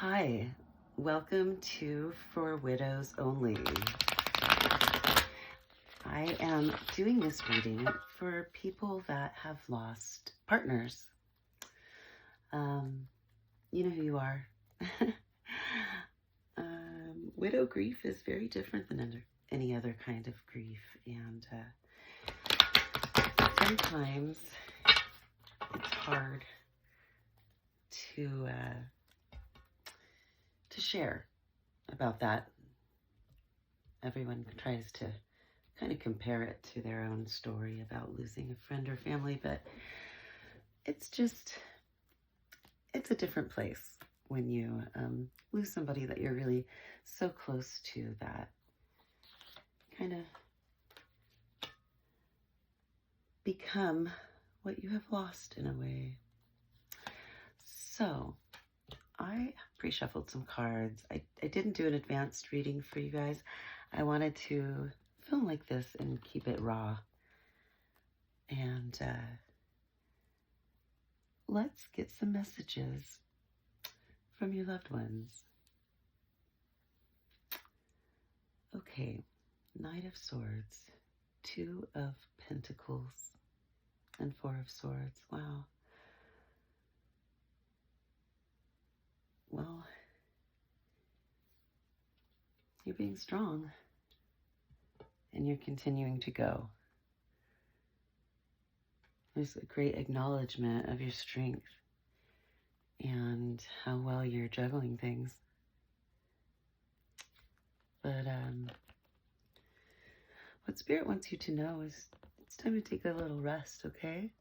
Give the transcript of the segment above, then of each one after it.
Hi, welcome to For Widows Only. I am doing this reading for people that have lost partners. You know who you are. Widow grief is very different than any other kind of grief, and sometimes it's hard to share about that. Everyone tries to kind of compare it to their own story about losing a friend or family, but it's a different place when you lose somebody that you're really so close to, that kind of become what you have lost in a way. So I pre-shuffled some cards. I didn't do an advanced reading for you guys. I wanted to film like this and keep it raw. And let's get some messages from your loved ones. Okay, Knight of Swords, Two of Pentacles, and Four of Swords. Wow. Well, you're being strong, and you're continuing to go. There's a great acknowledgement of your strength and how well you're juggling things. But what Spirit wants you to know is it's time to take a little rest, okay?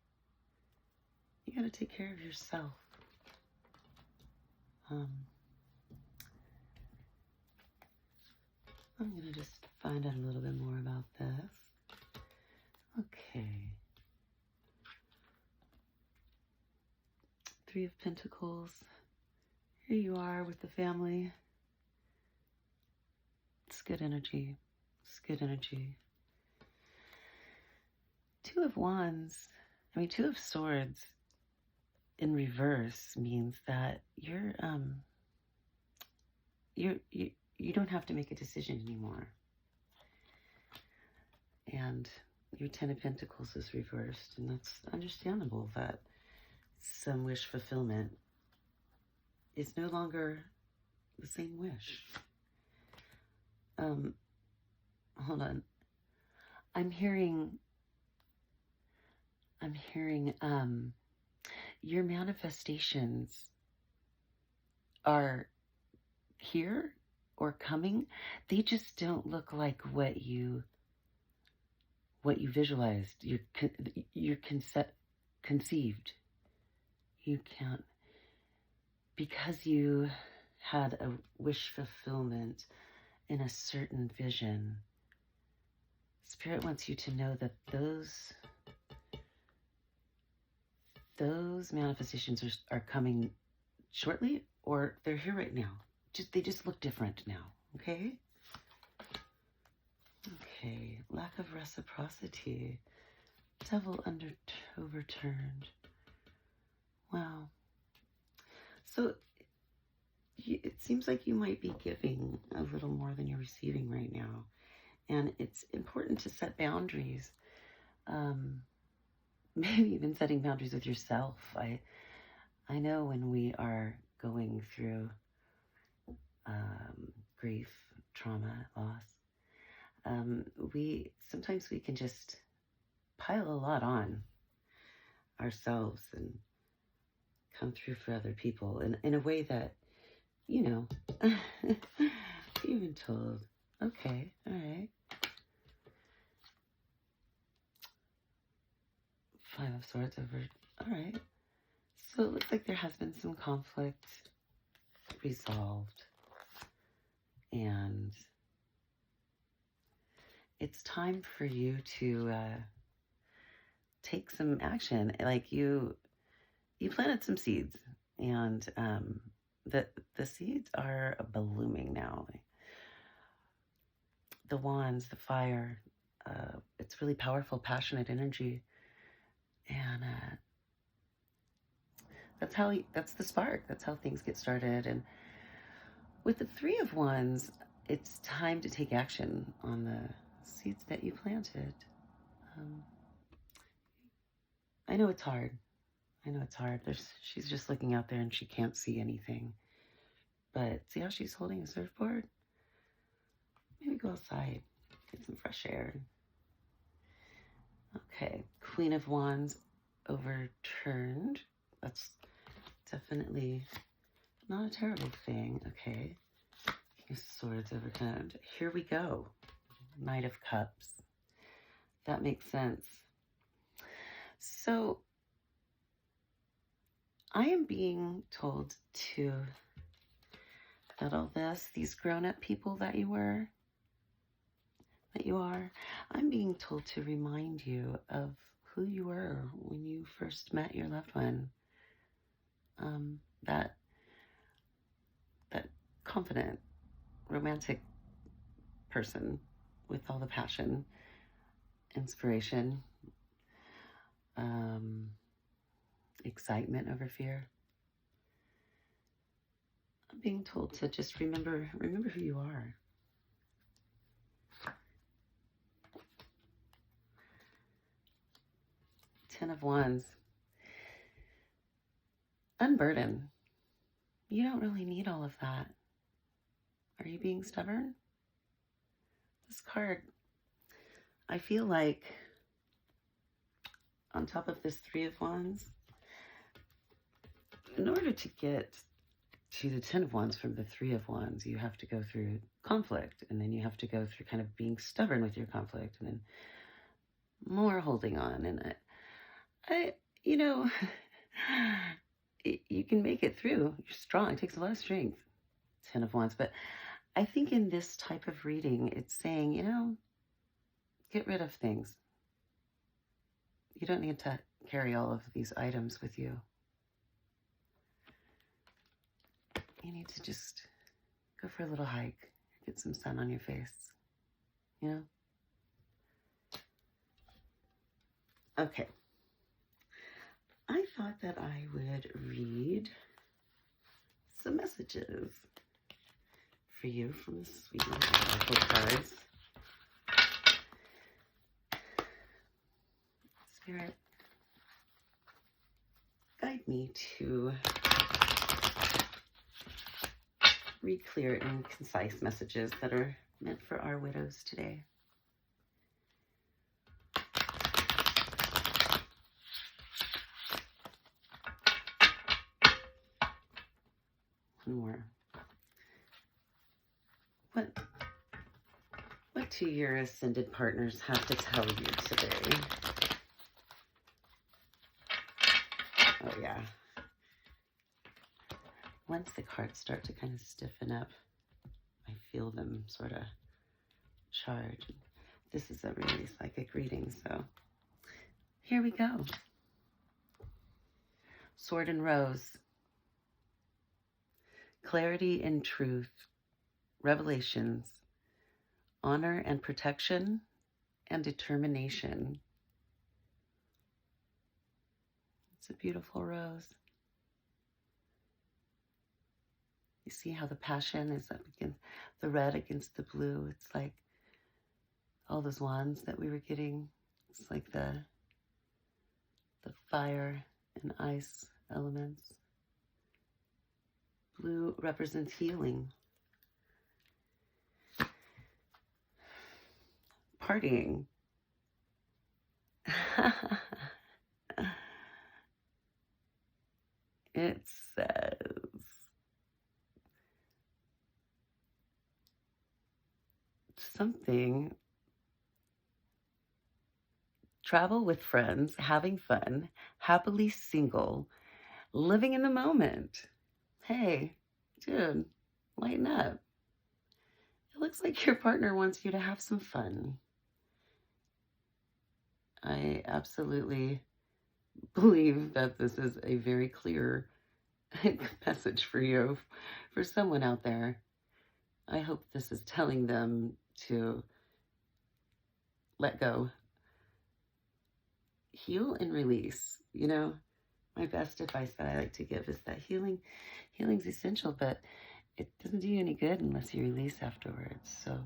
You gotta take care of yourself. I'm gonna just find out a little bit more about this. Okay. Three of Pentacles. Here you are with the family. It's good energy. It's good energy. Two of Wands. Two of Swords in reverse means that you don't have to make a decision anymore. And your Ten of Pentacles is reversed, and that's understandable that some wish fulfillment is no longer the same wish. Hold on. I'm hearing your manifestations are here or coming. They just don't look like what you visualized. You're conceived. You can't, because you had a wish fulfillment in a certain vision. Spirit wants you to know that those manifestations are coming shortly, or they're here right now. They just look different now, okay? Okay, lack of reciprocity. Devil overturned. Wow. So it seems like you might be giving a little more than you're receiving right now. And it's important to set boundaries. Maybe even setting boundaries with yourself. I know when we are going through grief, trauma, loss, sometimes we can just pile a lot on ourselves and come through for other people in a way that, you've been told, okay, all right. Five of Swords over, all right. So it looks like there has been some conflict resolved, and it's time for you to take some action. Like you planted some seeds, and the seeds are blooming now. The Wands, the fire, it's really powerful, passionate energy. And that's the spark. That's how things get started. And With the Three of Wands, it's time to take action on the seeds that you planted. Um, I know it's hard. I know it's hard. She's just looking out there and she can't see anything. But see how she's holding a surfboard? Maybe go outside, get some fresh air. Okay, Queen of Wands overturned. That's definitely not a terrible thing. Okay, King of Swords overturned. Here we go. Knight of Cups. That makes sense. So I am being told to settle this, these grown-up people that you are, I'm being told to remind you of who you were when you first met your loved one. That confident, romantic person with all the passion, inspiration, excitement over fear. I'm being told to just remember who you are. Ten of Wands. Unburden. You don't really need all of that. Are you being stubborn? This card, I feel like on top of this Three of Wands, in order to get to the Ten of Wands from the Three of Wands, you have to go through conflict, and then you have to go through kind of being stubborn with your conflict, and then more holding on. And I you know, you can make it through. You're strong. It takes a lot of strength. Ten of Wands. But I think in this type of reading, it's saying, get rid of things. You don't need to carry all of these items with you. You need to just go for a little hike, get some sun on your face, Okay. I thought that I would read some messages for you from the sweet oracle cards. Spirit, guide me to read clear and concise messages that are meant for our widows today. One more. What do your ascended partners have to tell you today? Oh, yeah. Once the cards start to kind of stiffen up, I feel them sort of charge. This is a really psychic reading, so here we go. Sword and Rose. Clarity and truth. Revelations. Honor and protection and determination. It's a beautiful rose. You see how the passion is up against the red against the blue. It's like all those wands that we were getting. It's like the fire and ice elements. Blue represents healing. Partying. It says something. Travel with friends, having fun, happily single, living in the moment. Hey, dude, lighten up. It looks like your partner wants you to have some fun. I absolutely believe that this is a very clear message for you, for someone out there. I hope this is telling them to let go, heal and release. My best advice that I like to give is that healing's essential, but it doesn't do you any good unless you release afterwards. So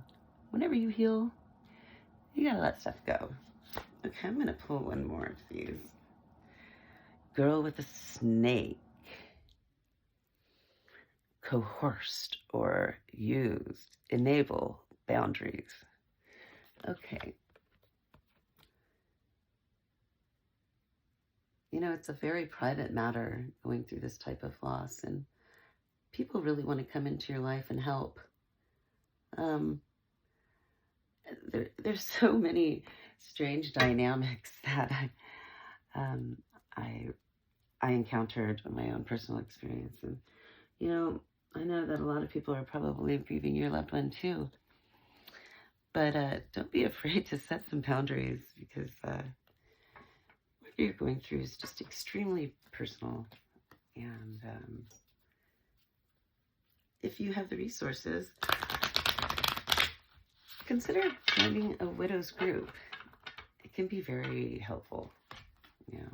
whenever you heal, you gotta let stuff go. Okay, I'm gonna pull one more of these. Girl with a snake. Coerced or used. Enable boundaries. Okay. You know, it's a very private matter going through this type of loss, and people really want to come into your life and help. There's so many strange dynamics that I encountered in my own personal experience, and you know, I know that a lot of people are probably grieving your loved one too. But don't be afraid to set some boundaries, because what you're going through is just extremely personal. And if you have the resources, consider joining a widows group. It can be very helpful. Yeah.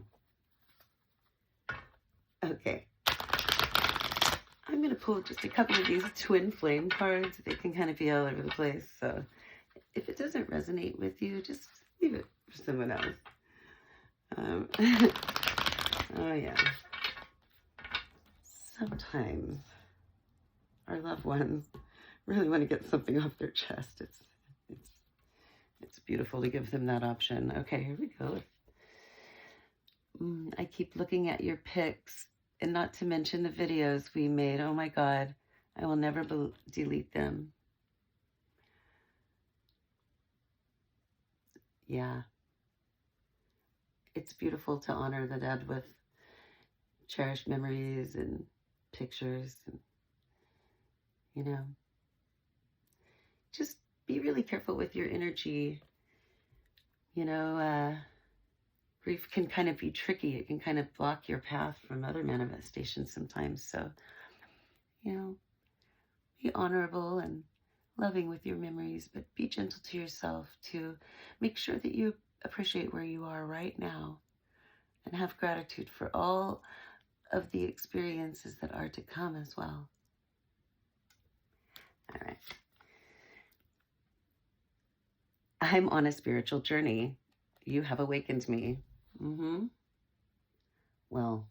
Okay. I'm going to pull just a couple of these twin flame cards. They can kind of be all over the place. So if it doesn't resonate with you, just leave it for someone else. Oh, yeah. Sometimes our loved ones really want to get something off their chest. It's beautiful to give them that option. Okay, here we go. I keep looking at your pics, and not to mention the videos we made. Oh my God, I will never delete them. Yeah. It's beautiful to honor the dead with cherished memories and pictures, and, you know, just be really careful with your energy. You know, grief can kind of be tricky. It can kind of block your path from other manifestations sometimes. So, you know, be honorable and loving with your memories, but be gentle to yourself to make sure that you appreciate where you are right now and have gratitude for all of the experiences that are to come as well. All right. I'm on a spiritual journey. You have awakened me. Well,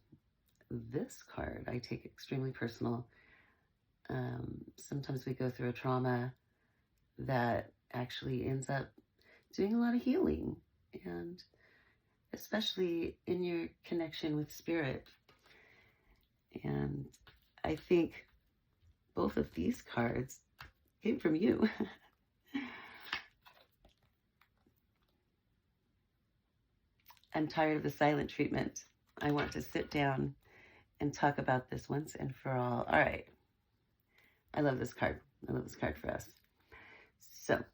this card I take extremely personal. Sometimes we go through a trauma that actually ends up doing a lot of healing, and especially in your connection with spirit. And I think both of these cards came from you. I'm tired of the silent treatment. I want to sit down and talk about this once and for all. All right. I love this card. I love this card for us. So,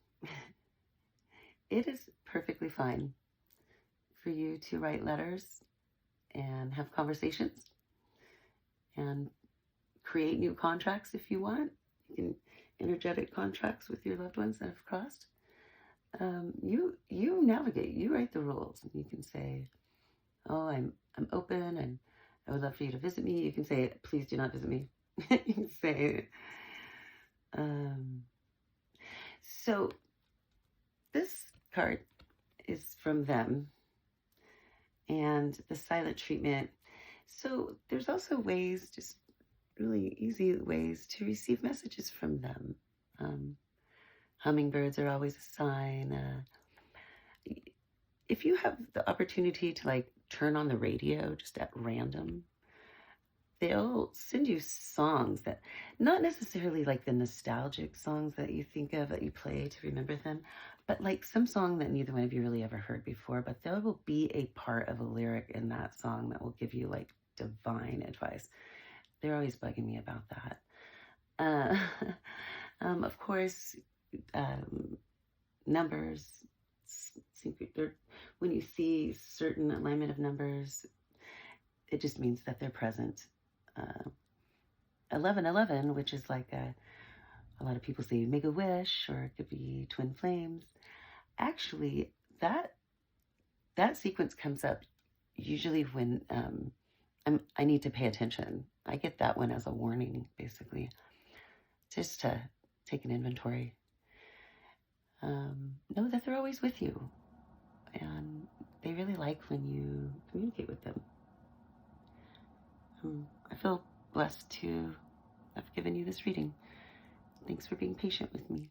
it is perfectly fine for you to write letters and have conversations and create new contracts if you want. You can energetic contracts with your loved ones that have crossed. You navigate. You write the rules. You can say, "Oh, I'm open, and I would love for you to visit me." You can say, "Please do not visit me." You can say, so this card is from them, and the silent treatment. So there's also ways, just really easy ways to receive messages from them. Hummingbirds are always a sign. If you have the opportunity to like turn on the radio just at random, they'll send you songs that, not necessarily like the nostalgic songs that you think of that you play to remember them, but like some song that neither one of you really ever heard before, but there will be a part of a lyric in that song that will give you like divine advice. They're always bugging me about that. Of course, numbers, when you see certain alignment of numbers, it just means that they're present. 1111, which is like a lot of people say make a wish, or it could be twin flames. Actually, that sequence comes up usually when I need to pay attention. I get that one as a warning, basically. just to take an inventory. Know that they're always with you, and they really like when you communicate with them. I feel blessed to have given you this reading. Thanks for being patient with me.